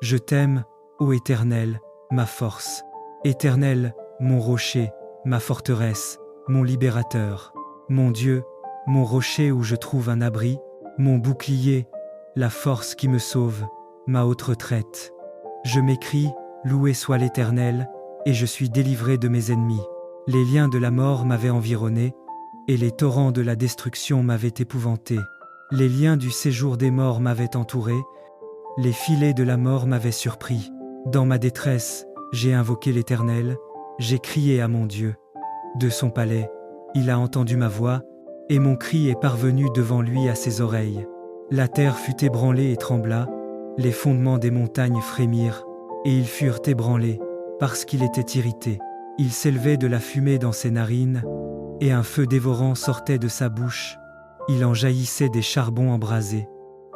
Je t'aime, ô Éternel, ma force. Éternel, mon rocher, ma forteresse, mon libérateur. Mon Dieu, mon rocher où je trouve un abri, mon bouclier, la force qui me sauve, ma haute retraite. Je m'écrie, loué soit l'Éternel, et je suis délivré de mes ennemis. Les liens de la mort m'avaient environné, et les torrents de la destruction m'avaient épouvanté. Les liens du séjour des morts m'avaient entouré, les filets de la mort m'avaient surpris. Dans ma détresse, j'ai invoqué l'Éternel, j'ai crié à mon Dieu. De son palais, il a entendu ma voix, et mon cri est parvenu devant lui à ses oreilles. La terre fut ébranlée et trembla, les fondements des montagnes frémirent, et ils furent ébranlés, parce qu'il était irrité. Il s'élevait de la fumée dans ses narines, et un feu dévorant sortait de sa bouche. Il en jaillissait des charbons embrasés.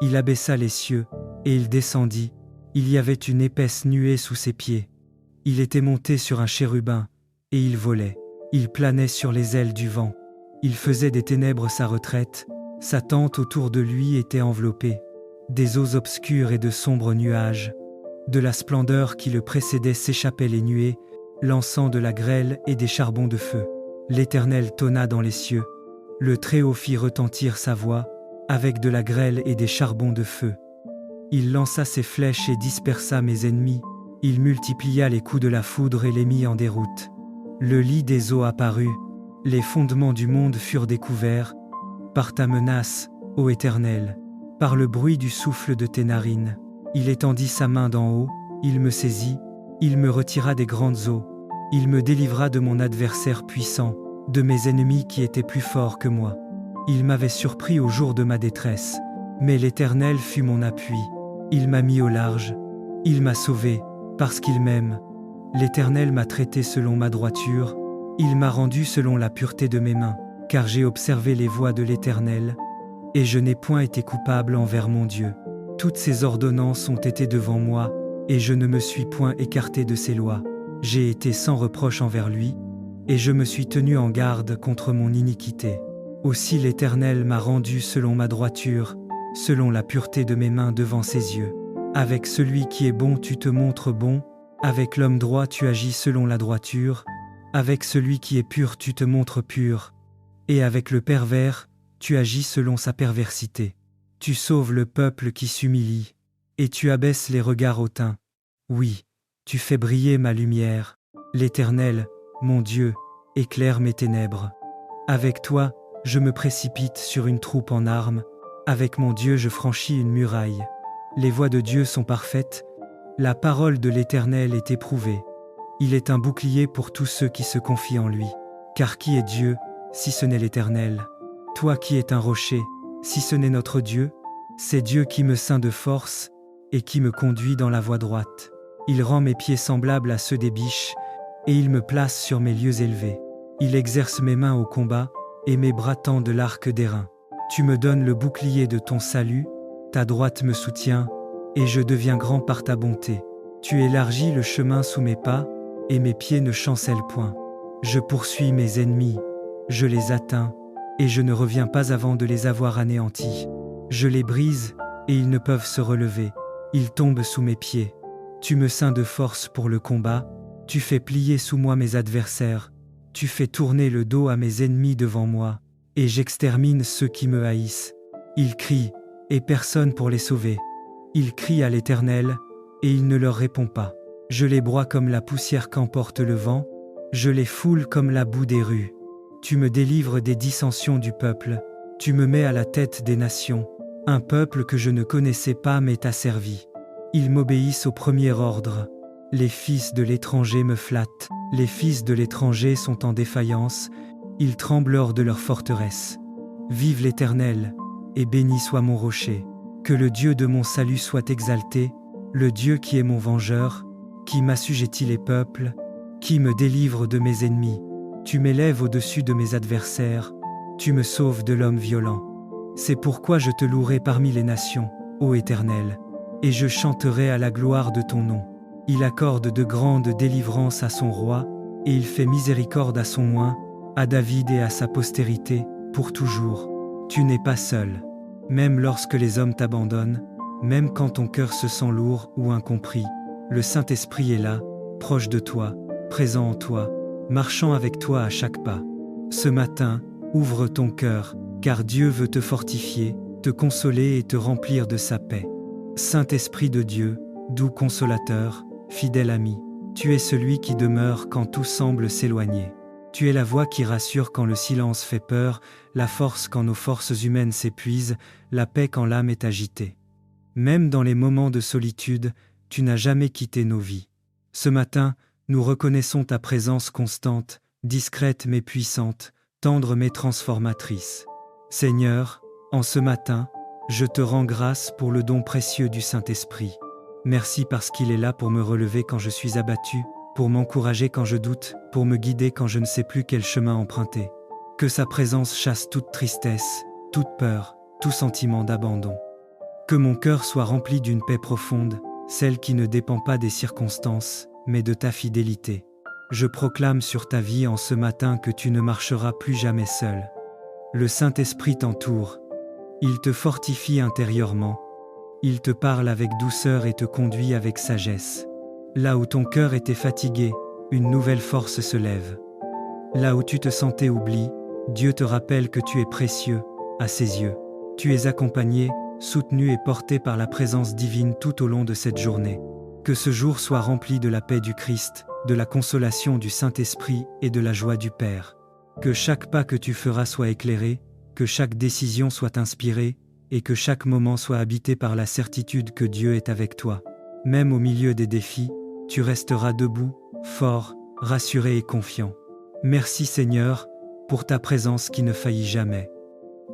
Il abaissa les cieux, et il descendit. Il y avait une épaisse nuée sous ses pieds. Il était monté sur un chérubin, et il volait. Il planait sur les ailes du vent. Il faisait des ténèbres sa retraite. Sa tente autour de lui était enveloppée. Des eaux obscures et de sombres nuages. De la splendeur qui le précédait s'échappaient les nuées, lançant de la grêle et des charbons de feu. L'Éternel tonna dans les cieux. Le Très-Haut fit retentir sa voix, avec de la grêle et des charbons de feu. Il lança ses flèches et dispersa mes ennemis. Il multiplia les coups de la foudre et les mit en déroute. Le lit des eaux apparut. Les fondements du monde furent découverts. Par ta menace, ô Éternel, par le bruit du souffle de tes narines. Il étendit sa main d'en haut, il me saisit, il me retira des grandes eaux. Il me délivra de mon adversaire puissant, de mes ennemis qui étaient plus forts que moi. Il m'avait surpris au jour de ma détresse, mais l'Éternel fut mon appui. Il m'a mis au large, il m'a sauvé, parce qu'il m'aime. L'Éternel m'a traité selon ma droiture, il m'a rendu selon la pureté de mes mains, car j'ai observé les voies de l'Éternel, et je n'ai point été coupable envers mon Dieu. Toutes ses ordonnances ont été devant moi, et je ne me suis point écarté de ses lois. J'ai été sans reproche envers lui, et je me suis tenu en garde contre mon iniquité. Aussi l'Éternel m'a rendu selon ma droiture, selon la pureté de mes mains devant ses yeux. Avec celui qui est bon tu te montres bon, avec l'homme droit tu agis selon la droiture, avec celui qui est pur tu te montres pur, et avec le pervers tu agis selon sa perversité. Tu sauves le peuple qui s'humilie, et tu abaisses les regards hautains. Oui, tu fais briller ma lumière. L'Éternel, mon Dieu, éclaire mes ténèbres. Avec toi, je me précipite sur une troupe en armes. Avec mon Dieu, je franchis une muraille. Les voies de Dieu sont parfaites. La parole de l'Éternel est éprouvée. Il est un bouclier pour tous ceux qui se confient en lui. Car qui est Dieu, si ce n'est l'Éternel? Toi qui es un rocher, si ce n'est notre Dieu? C'est Dieu qui me ceint de force et qui me conduit dans la voie droite. Il rend mes pieds semblables à ceux des biches, et il me place sur mes lieux élevés. Il exerce mes mains au combat, et mes bras tendent l'arc d'airain. Tu me donnes le bouclier de ton salut, ta droite me soutient, et je deviens grand par ta bonté. Tu élargis le chemin sous mes pas, et mes pieds ne chancellent point. Je poursuis mes ennemis, je les atteins, et je ne reviens pas avant de les avoir anéantis. Je les brise, et ils ne peuvent se relever. Ils tombent sous mes pieds. Tu me ceins de force pour le combat, tu fais plier sous moi mes adversaires, tu fais tourner le dos à mes ennemis devant moi, et j'extermine ceux qui me haïssent. Ils crient, et personne pour les sauver. Ils crient à l'Éternel, et il ne leur répond pas. Je les broie comme la poussière qu'emporte le vent, je les foule comme la boue des rues. Tu me délivres des dissensions du peuple, tu me mets à la tête des nations. Un peuple que je ne connaissais pas m'est asservi. Ils m'obéissent au premier ordre. Les fils de l'étranger me flattent. Les fils de l'étranger sont en défaillance. Ils tremblent hors de leur forteresse. Vive l'Éternel, et béni soit mon rocher. Que le Dieu de mon salut soit exalté, le Dieu qui est mon vengeur, qui m'assujettit les peuples, qui me délivre de mes ennemis. Tu m'élèves au-dessus de mes adversaires, tu me sauves de l'homme violent. C'est pourquoi je te louerai parmi les nations, ô Éternel, et je chanterai à la gloire de ton nom. Il accorde de grandes délivrances à son roi, et il fait miséricorde à son oint, à David et à sa postérité, pour toujours. Tu n'es pas seul. Même lorsque les hommes t'abandonnent, Même quand ton cœur se sent lourd ou incompris, le Saint-Esprit est là, proche de toi, présent en toi, marchant avec toi à chaque pas. Ce matin, ouvre ton cœur, car Dieu veut te fortifier, te consoler et te remplir de sa paix. Saint-Esprit de Dieu, doux consolateur, fidèle ami, tu es celui qui demeure quand tout semble s'éloigner. Tu es la voix qui rassure quand le silence fait peur, la force quand nos forces humaines s'épuisent, la paix quand l'âme est agitée. Même dans les moments de solitude, tu n'as jamais quitté nos vies. Ce matin, nous reconnaissons ta présence constante, discrète mais puissante, tendre mais transformatrice. Seigneur, en ce matin, je te rends grâce pour le don précieux du Saint-Esprit. Merci parce qu'il est là pour me relever quand je suis abattu, pour m'encourager quand je doute, pour me guider quand je ne sais plus quel chemin emprunter. Que sa présence chasse toute tristesse, toute peur, tout sentiment d'abandon. Que mon cœur soit rempli d'une paix profonde, celle qui ne dépend pas des circonstances, mais de ta fidélité. Je proclame sur ta vie en ce matin que tu ne marcheras plus jamais seul. Le Saint-Esprit t'entoure. Il te fortifie intérieurement. Il te parle avec douceur et te conduit avec sagesse. Là où ton cœur était fatigué, une nouvelle force se lève. Là où tu te sentais oublié, Dieu te rappelle que tu es précieux, à ses yeux. Tu es accompagné, soutenu et porté par la présence divine tout au long de cette journée. Que ce jour soit rempli de la paix du Christ, de la consolation du Saint-Esprit et de la joie du Père. Que chaque pas que tu feras soit éclairé, que chaque décision soit inspirée, et que chaque moment soit habité par la certitude que Dieu est avec toi. Même au milieu des défis, tu resteras debout, fort, rassuré et confiant. Merci Seigneur, pour ta présence qui ne faillit jamais.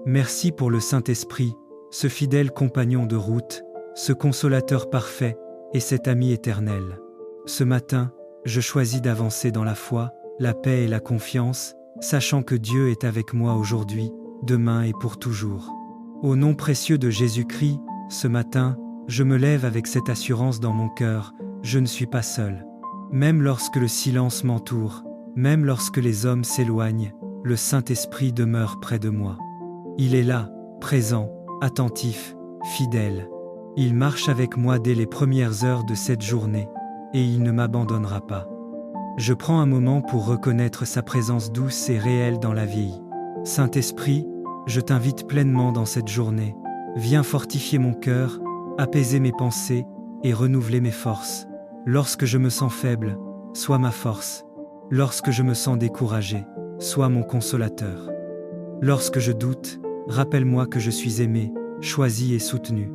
Merci pour le Saint-Esprit, ce fidèle compagnon de route, ce consolateur parfait et cet ami éternel. Ce matin, je choisis d'avancer dans la foi, la paix et la confiance, sachant que Dieu est avec moi aujourd'hui, demain et pour toujours. Au nom précieux de Jésus-Christ, ce matin, je me lève avec cette assurance dans mon cœur, je ne suis pas seul. Même lorsque le silence m'entoure, même lorsque les hommes s'éloignent, le Saint-Esprit demeure près de moi. Il est là, présent, attentif, fidèle. Il marche avec moi dès les premières heures de cette journée, et il ne m'abandonnera pas. Je prends un moment pour reconnaître sa présence douce et réelle dans la vie. Saint-Esprit, je t'invite pleinement dans cette journée. Viens fortifier mon cœur, apaiser mes pensées et renouveler mes forces. Lorsque je me sens faible, sois ma force. Lorsque je me sens découragé, sois mon consolateur. Lorsque je doute, rappelle-moi que je suis aimé, choisi et soutenu.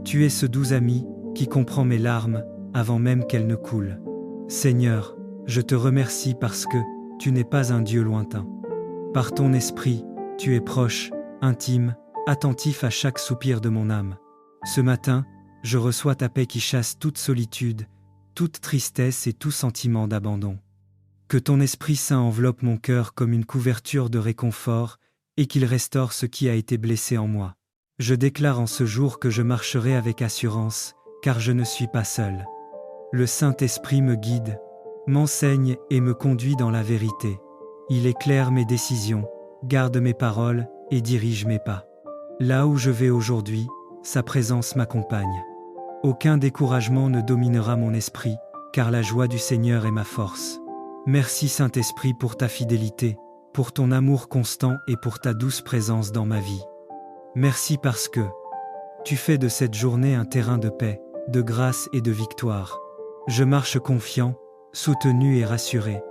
Tu es ce doux ami qui comprend mes larmes avant même qu'elles ne coulent. Seigneur, je te remercie parce que tu n'es pas un Dieu lointain. Par ton esprit, tu es proche, intime, attentif à chaque soupir de mon âme. Ce matin, je reçois ta paix qui chasse toute solitude, toute tristesse et tout sentiment d'abandon. Que ton Esprit Saint enveloppe mon cœur comme une couverture de réconfort et qu'il restaure ce qui a été blessé en moi. Je déclare en ce jour que je marcherai avec assurance, car je ne suis pas seul. Le Saint-Esprit me guide, m'enseigne et me conduit dans la vérité. Il éclaire mes décisions, garde mes paroles et dirige mes pas. Là où je vais aujourd'hui, sa présence m'accompagne. Aucun découragement ne dominera mon esprit, car la joie du Seigneur est ma force. Merci Saint-Esprit pour ta fidélité, pour ton amour constant et pour ta douce présence dans ma vie. Merci parce que tu fais de cette journée un terrain de paix, de grâce et de victoire. Je marche confiant, soutenu et rassuré,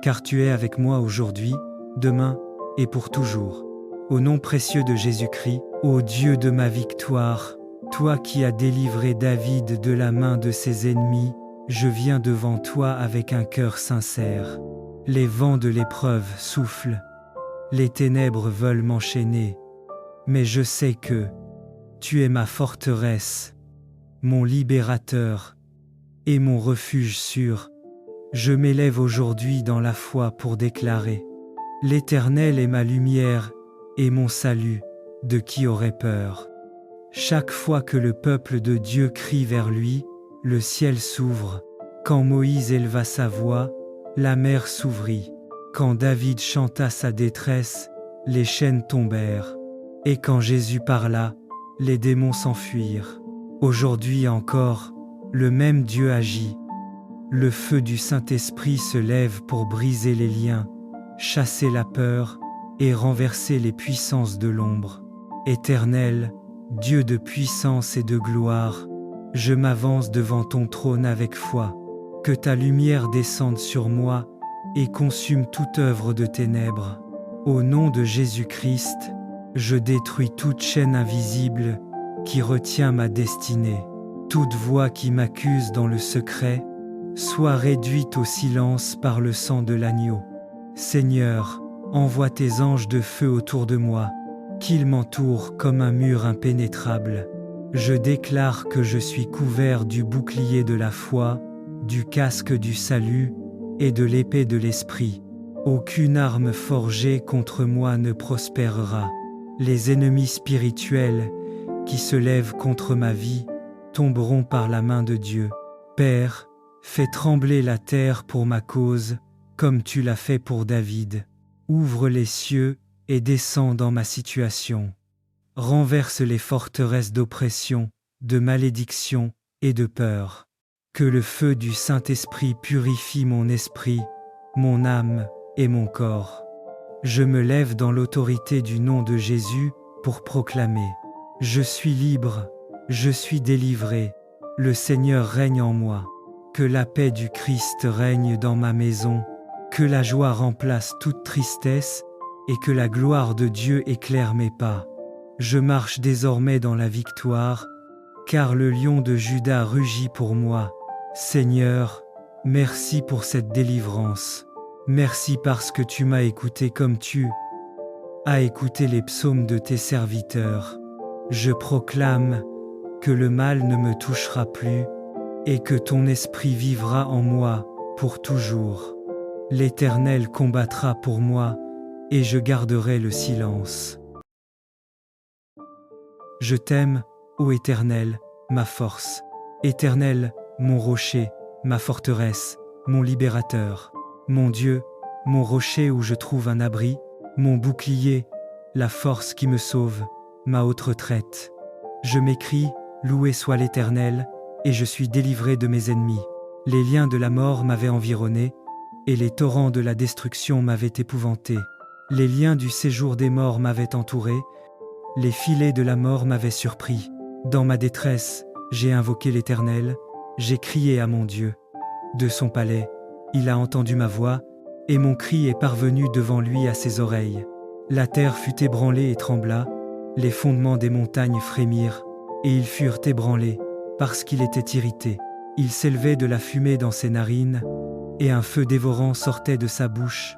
car tu es avec moi aujourd'hui, demain et pour toujours. Au nom précieux de Jésus-Christ, ô Dieu de ma victoire, toi qui as délivré David de la main de ses ennemis, je viens devant toi avec un cœur sincère. Les vents de l'épreuve soufflent, les ténèbres veulent m'enchaîner, mais je sais que tu es ma forteresse, mon libérateur et mon refuge sûr. Je m'élève aujourd'hui dans la foi pour déclarer: l'Éternel est ma lumière et mon salut, de qui aurait peur? Chaque fois que le peuple de Dieu crie vers lui, le ciel s'ouvre. Quand Moïse éleva sa voix, la mer s'ouvrit. Quand David chanta sa détresse, les chaînes tombèrent. Et quand Jésus parla, les démons s'enfuirent. Aujourd'hui encore, le même Dieu agit. Le feu du Saint-Esprit se lève pour briser les liens, chasser la peur et renverser les puissances de l'ombre. Éternel, Dieu de puissance et de gloire, je m'avance devant ton trône avec foi. Que ta lumière descende sur moi et consume toute œuvre de ténèbres. Au nom de Jésus-Christ, je détruis toute chaîne invisible qui retient ma destinée. Toute voix qui m'accuse dans le secret soit réduite au silence par le sang de l'agneau. Seigneur, envoie tes anges de feu autour de moi, qu'ils m'entourent comme un mur impénétrable. Je déclare que je suis couvert du bouclier de la foi, du casque du salut et de l'épée de l'esprit. Aucune arme forgée contre moi ne prospérera. Les ennemis spirituels qui se lèvent contre ma vie tomberont par la main de Dieu. Père, fais trembler la terre pour ma cause, comme tu l'as fait pour David. Ouvre les cieux et descends dans ma situation. Renverse les forteresses d'oppression, de malédiction et de peur. Que le feu du Saint-Esprit purifie mon esprit, mon âme et mon corps. Je me lève dans l'autorité du nom de Jésus pour proclamer: je suis libre, je suis délivré, le Seigneur règne en moi. Que la paix du Christ règne dans ma maison, que la joie remplace toute tristesse et que la gloire de Dieu éclaire mes pas. Je marche désormais dans la victoire, car le lion de Juda rugit pour moi. Seigneur, merci pour cette délivrance. Merci parce que tu m'as écouté comme tu as écouté les psaumes de tes serviteurs. Je proclame que le mal ne me touchera plus et que ton esprit vivra en moi pour toujours. L'Éternel combattra pour moi et je garderai le silence. Je t'aime, ô Éternel, ma force. Éternel, mon rocher, ma forteresse, mon libérateur. Mon Dieu, mon rocher où je trouve un abri, mon bouclier, la force qui me sauve, ma haute retraite. Je m'écrie, loué soit l'Éternel, et je suis délivré de mes ennemis. Les liens de la mort m'avaient environné, et les torrents de la destruction m'avaient épouvanté. Les liens du séjour des morts m'avaient entouré, les filets de la mort m'avaient surpris. Dans ma détresse, j'ai invoqué l'Éternel, j'ai crié à mon Dieu. De son palais, il a entendu ma voix, et mon cri est parvenu devant lui à ses oreilles. La terre fut ébranlée et trembla, les fondements des montagnes frémirent, et ils furent ébranlés, parce qu'il était irrité. Il s'élevait de la fumée dans ses narines, et un feu dévorant sortait de sa bouche.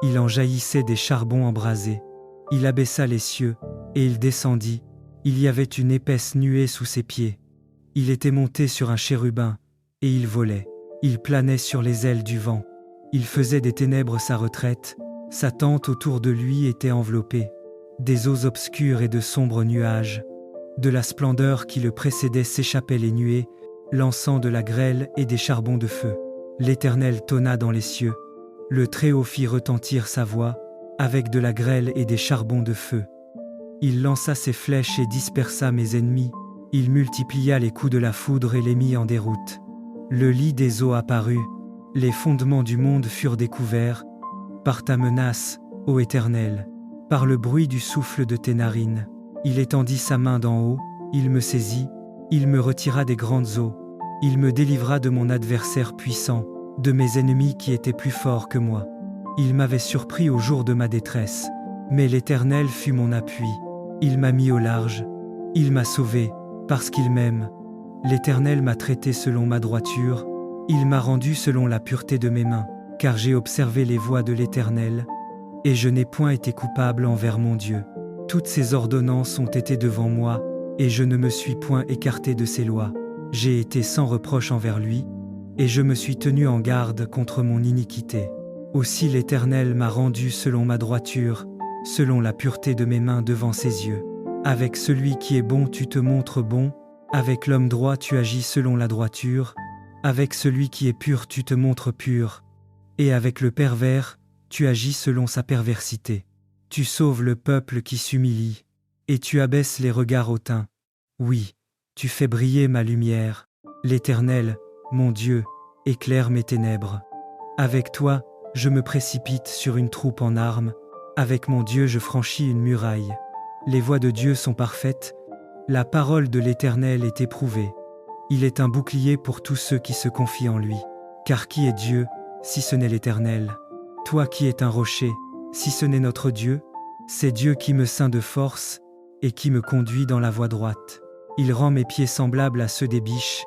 Il en jaillissait des charbons embrasés. Il abaissa les cieux, et il descendit. Il y avait une épaisse nuée sous ses pieds. Il était monté sur un chérubin, et il volait. Il planait sur les ailes du vent. Il faisait des ténèbres sa retraite. Sa tente autour de lui était enveloppée. Des eaux obscures et de sombres nuages. De la splendeur qui le précédait s'échappaient les nuées, lançant de la grêle et des charbons de feu. L'Éternel tonna dans les cieux. Le Très-Haut fit retentir sa voix, avec de la grêle et des charbons de feu. Il lança ses flèches et dispersa mes ennemis. Il multiplia les coups de la foudre et les mit en déroute. Le lit des eaux apparut. Les fondements du monde furent découverts. Par ta menace, ô Éternel, par le bruit du souffle de tes narines. Il étendit sa main d'en haut, il me saisit, il me retira des grandes eaux. Il me délivra de mon adversaire puissant, de mes ennemis qui étaient plus forts que moi. Il m'avait surpris au jour de ma détresse, mais l'Éternel fut mon appui. Il m'a mis au large, il m'a sauvé, parce qu'il m'aime. L'Éternel m'a traité selon ma droiture, il m'a rendu selon la pureté de mes mains, car j'ai observé les voies de l'Éternel, et je n'ai point été coupable envers mon Dieu. Toutes ses ordonnances ont été devant moi, et je ne me suis point écarté de ses lois. J'ai été sans reproche envers lui, et je me suis tenu en garde contre mon iniquité. Aussi l'Éternel m'a rendu selon ma droiture, selon la pureté de mes mains devant ses yeux. Avec celui qui est bon tu te montres bon, avec l'homme droit tu agis selon la droiture, avec celui qui est pur tu te montres pur, et avec le pervers tu agis selon sa perversité. Tu sauves le peuple qui s'humilie, et tu abaisses les regards hautains. Oui, Tu fais briller ma lumière. L'Éternel, mon Dieu, éclaire mes ténèbres. Avec toi, je me précipite sur une troupe en armes. Avec mon Dieu, je franchis une muraille. Les voies de Dieu sont parfaites. La parole de l'Éternel est éprouvée. Il est un bouclier pour tous ceux qui se confient en lui. Car qui est Dieu, si ce n'est l'Éternel? Toi qui es un rocher, si ce n'est notre Dieu? C'est Dieu qui me ceint de force et qui me conduit dans la voie droite. Il rend mes pieds semblables à ceux des biches,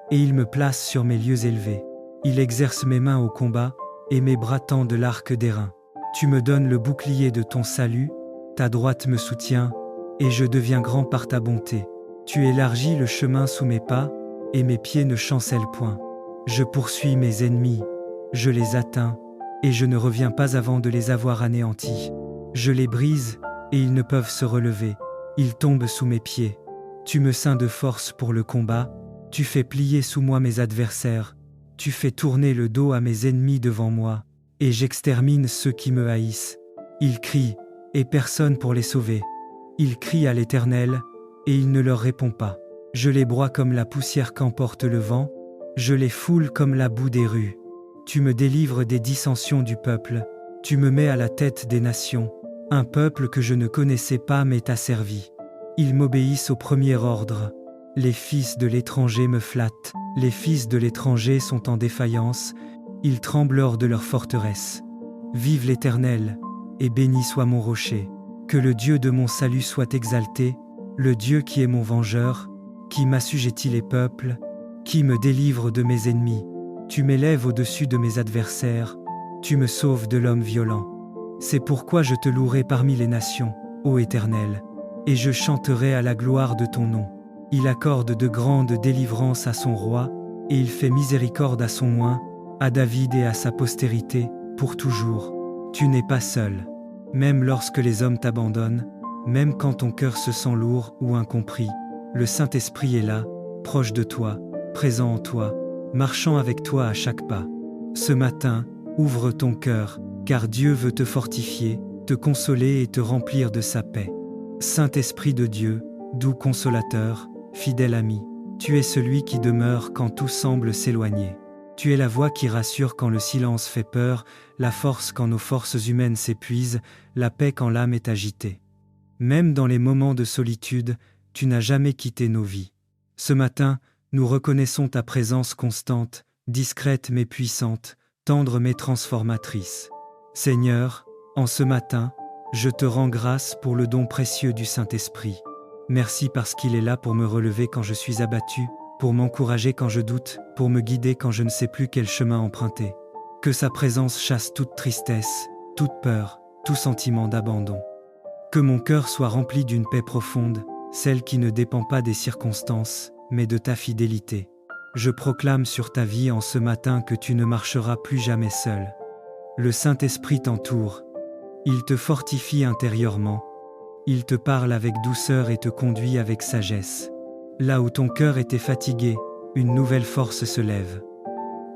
et il me place sur mes lieux élevés. Il exerce mes mains au combat, et mes bras tendent l'arc d'airain. Tu me donnes le bouclier de ton salut, ta droite me soutient, et je deviens grand par ta bonté. Tu élargis le chemin sous mes pas, et mes pieds ne chancellent point. Je poursuis mes ennemis, je les atteins, et je ne reviens pas avant de les avoir anéantis. Je les brise, et ils ne peuvent se relever. Ils tombent sous mes pieds. Tu me ceins de force pour le combat, tu fais plier sous moi mes adversaires, tu fais tourner le dos à mes ennemis devant moi, et j'extermine ceux qui me haïssent. Ils crient, et personne pour les sauver. Ils crient à l'Éternel, et il ne leur répond pas. Je les broie comme la poussière qu'emporte le vent, je les foule comme la boue des rues. Tu me délivres des dissensions du peuple, tu me mets à la tête des nations. Un peuple que je ne connaissais pas m'est asservi. Ils m'obéissent au premier ordre. Les fils de l'étranger me flattent. Les fils de l'étranger sont en défaillance. Ils tremblent hors de leur forteresse. Vive l'Éternel, et béni soit mon rocher. Que le Dieu de mon salut soit exalté, le Dieu qui est mon vengeur, qui m'assujettit les peuples, qui me délivre de mes ennemis. Tu m'élèves au-dessus de mes adversaires, tu me sauves de l'homme violent. C'est pourquoi je te louerai parmi les nations, ô Éternel, et je chanterai à la gloire de ton nom. Il accorde de grandes délivrances à son roi, et il fait miséricorde à son oint, à David et à sa postérité, pour toujours. Tu n'es pas seul. Même lorsque les hommes t'abandonnent, même quand ton cœur se sent lourd ou incompris, le Saint-Esprit est là, proche de toi, présent en toi, marchant avec toi à chaque pas. Ce matin, ouvre ton cœur, car Dieu veut te fortifier, te consoler et te remplir de sa paix. Saint-Esprit de Dieu, doux consolateur, fidèle ami, tu es celui qui demeure quand tout semble s'éloigner. Tu es la voix qui rassure quand le silence fait peur, la force quand nos forces humaines s'épuisent, la paix quand l'âme est agitée. Même dans les moments de solitude, tu n'as jamais quitté nos vies. Ce matin, nous reconnaissons ta présence constante, discrète mais puissante, tendre mais transformatrice. Seigneur, en ce matin, je te rends grâce pour le don précieux du Saint-Esprit. Merci parce qu'il est là pour me relever quand je suis abattu, pour m'encourager quand je doute, pour me guider quand je ne sais plus quel chemin emprunter. Que sa présence chasse toute tristesse, toute peur, tout sentiment d'abandon. Que mon cœur soit rempli d'une paix profonde, celle qui ne dépend pas des circonstances, mais de ta fidélité. Je proclame sur ta vie en ce matin que tu ne marcheras plus jamais seul. Le Saint-Esprit t'entoure. Il te fortifie intérieurement. Il te parle avec douceur et te conduit avec sagesse. Là où ton cœur était fatigué, une nouvelle force se lève.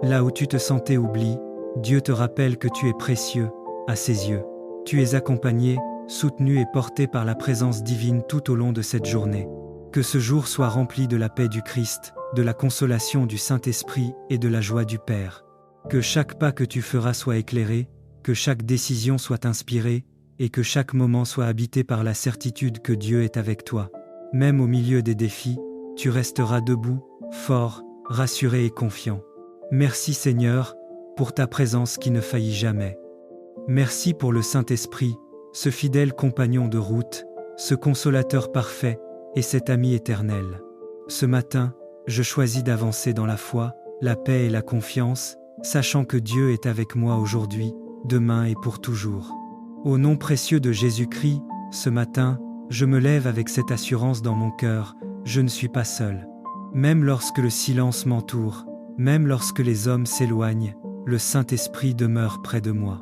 Là où tu te sentais oublié, Dieu te rappelle que tu es précieux, à ses yeux. Tu es accompagné, soutenu et porté par la présence divine tout au long de cette journée. Que ce jour soit rempli de la paix du Christ, de la consolation du Saint-Esprit et de la joie du Père. Que chaque pas que tu feras soit éclairé, que chaque décision soit inspirée, et que chaque moment soit habité par la certitude que Dieu est avec toi. Même au milieu des défis, tu resteras debout, fort, rassuré et confiant. Merci Seigneur, pour ta présence qui ne faillit jamais. Merci pour le Saint-Esprit, ce fidèle compagnon de route, ce consolateur parfait et cet ami éternel. Ce matin, je choisis d'avancer dans la foi, la paix et la confiance, sachant que Dieu est avec moi aujourd'hui, demain et pour toujours. Au nom précieux de Jésus-Christ, ce matin, je me lève avec cette assurance dans mon cœur, je ne suis pas seul. Même lorsque le silence m'entoure, même lorsque les hommes s'éloignent, le Saint-Esprit demeure près de moi.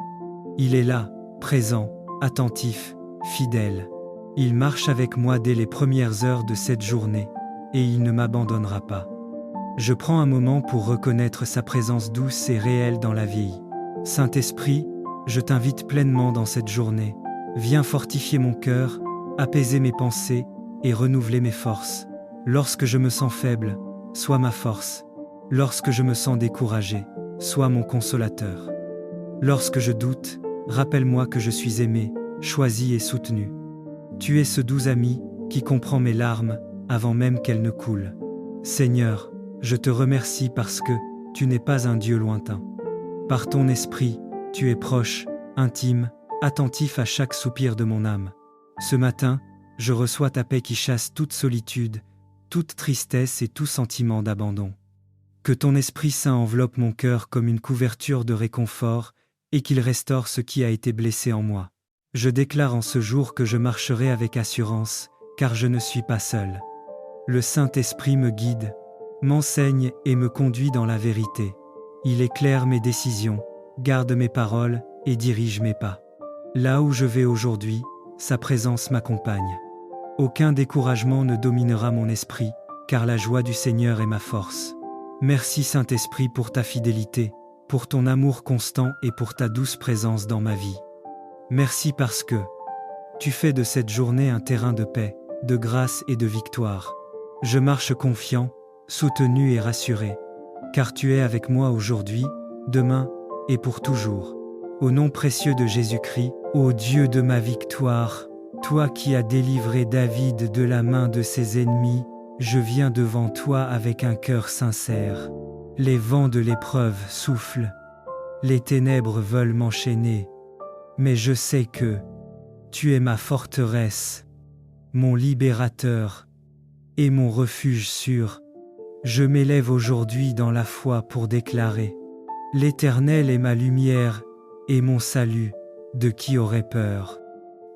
Il est là, présent, attentif, fidèle. Il marche avec moi dès les premières heures de cette journée, et il ne m'abandonnera pas. Je prends un moment pour reconnaître sa présence douce et réelle dans la vie. Saint-Esprit, je t'invite pleinement dans cette journée. Viens fortifier mon cœur, apaiser mes pensées et renouveler mes forces. Lorsque je me sens faible, sois ma force. Lorsque je me sens découragé, sois mon consolateur. Lorsque je doute, rappelle-moi que je suis aimé, choisi et soutenu. Tu es ce doux ami qui comprend mes larmes avant même qu'elles ne coulent. Seigneur, je te remercie parce que tu n'es pas un Dieu lointain. Par ton esprit, tu es proche, intime, attentif à chaque soupir de mon âme. Ce matin, je reçois ta paix qui chasse toute solitude, toute tristesse et tout sentiment d'abandon. Que ton Esprit Saint enveloppe mon cœur comme une couverture de réconfort et qu'il restaure ce qui a été blessé en moi. Je déclare en ce jour que je marcherai avec assurance, car je ne suis pas seul. Le Saint-Esprit me guide, m'enseigne et me conduit dans la vérité. Il éclaire mes décisions, garde mes paroles et dirige mes pas. Là où je vais aujourd'hui, sa présence m'accompagne. Aucun découragement ne dominera mon esprit, car la joie du Seigneur est ma force. Merci Saint-Esprit pour ta fidélité, pour ton amour constant et pour ta douce présence dans ma vie. Merci parce que tu fais de cette journée un terrain de paix, de grâce et de victoire. Je marche confiant, soutenu et rassuré, car tu es avec moi aujourd'hui, demain et pour toujours. Au nom précieux de Jésus-Christ, ô Dieu de ma victoire, toi qui as délivré David de la main de ses ennemis, je viens devant toi avec un cœur sincère. Les vents de l'épreuve soufflent, les ténèbres veulent m'enchaîner, mais je sais que tu es ma forteresse, mon libérateur et mon refuge sûr. Je m'élève aujourd'hui dans la foi pour déclarer: l'Éternel est ma lumière et mon salut, de qui aurait peur?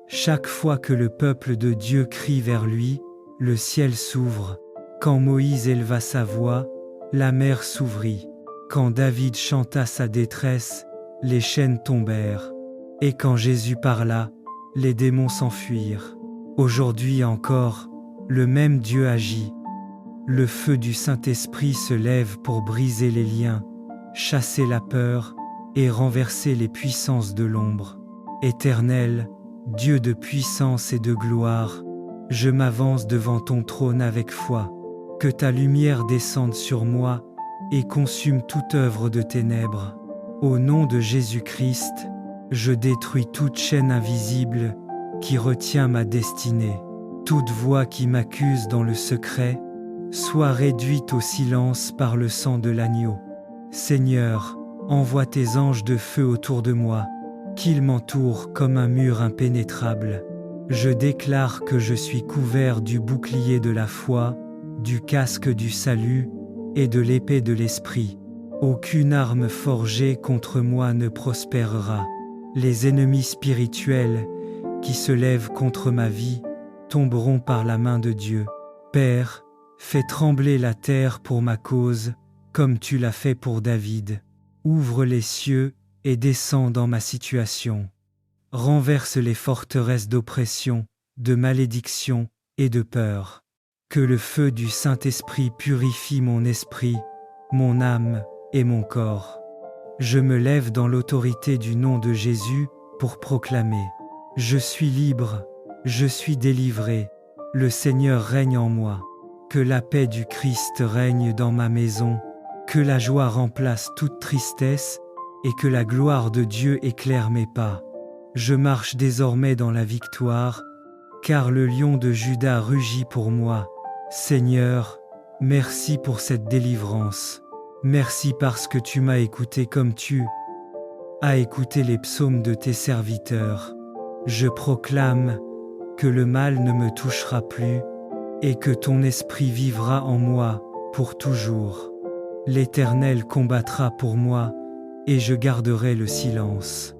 Chaque fois que le peuple de Dieu crie vers lui, le ciel s'ouvre. Quand Moïse éleva sa voix, la mer s'ouvrit. Quand David chanta sa détresse, les chaînes tombèrent. Et quand Jésus parla, les démons s'enfuirent. Aujourd'hui encore, le même Dieu agit. Le feu du Saint-Esprit se lève pour briser les liens, chasser la peur et renverser les puissances de l'ombre. Éternel, Dieu de puissance et de gloire, je m'avance devant ton trône avec foi. Que ta lumière descende sur moi et consume toute œuvre de ténèbres. Au nom de Jésus-Christ, je détruis toute chaîne invisible qui retient ma destinée. Toute voix qui m'accuse dans le secret soit réduite au silence par le sang de l'agneau. Seigneur, envoie tes anges de feu autour de moi, qu'ils m'entourent comme un mur impénétrable. Je déclare que je suis couvert du bouclier de la foi, du casque du salut et de l'épée de l'esprit. Aucune arme forgée contre moi ne prospérera. Les ennemis spirituels qui se lèvent contre ma vie tomberont par la main de Dieu. Père, fais trembler la terre pour ma cause, comme tu l'as fait pour David. Ouvre les cieux et descends dans ma situation. Renverse les forteresses d'oppression, de malédiction et de peur. Que le feu du Saint-Esprit purifie mon esprit, mon âme et mon corps. Je me lève dans l'autorité du nom de Jésus pour proclamer: je suis libre, je suis délivré, le Seigneur règne en moi. Que la paix du Christ règne dans ma maison, que la joie remplace toute tristesse et que la gloire de Dieu éclaire mes pas. Je marche désormais dans la victoire, car le lion de Juda rugit pour moi. Seigneur, merci pour cette délivrance. Merci parce que tu m'as écouté comme tu as écouté les psaumes de tes serviteurs. Je proclame que le mal ne me touchera plus et que ton esprit vivra en moi pour toujours. L'Éternel combattra pour moi et je garderai le silence.